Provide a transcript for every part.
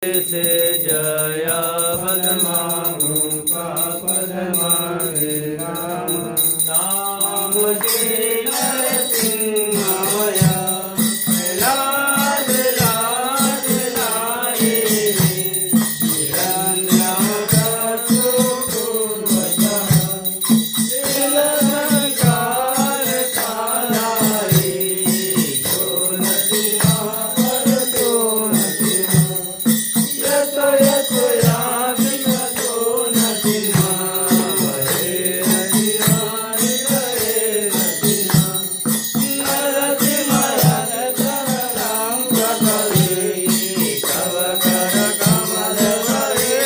से जया पद्मा का पद्मा रे राम नाम मुझे नरसिंहाया लाज लाज लाए रे निरंजन का सुपूर्वजा दिल संकार काला रे तो नसिंहा पर तो नसिंहा यतो यतो याद तो नसिंहा हरे नसिंहा हरे नसिंहा नरसिंहा राम कटले कव कर कमल हरे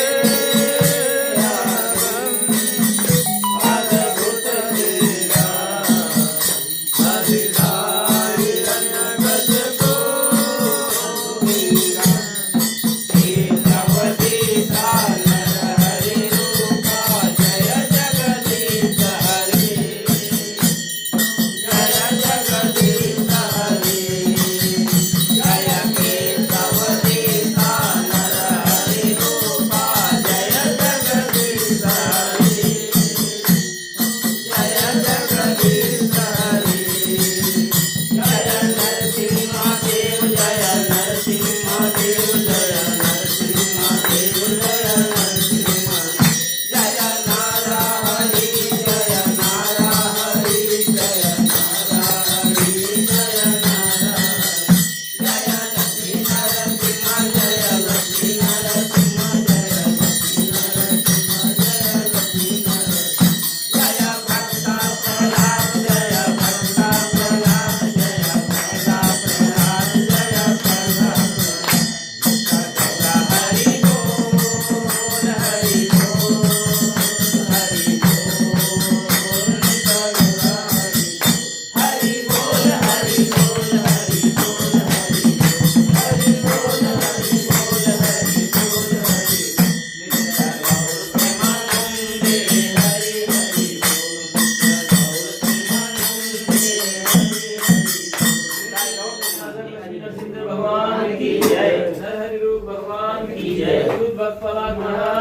अद्भुत तेरा हरिधारी रनगत को भगवान की जय। हरि रूप भगवान की जय। भक्त महाराज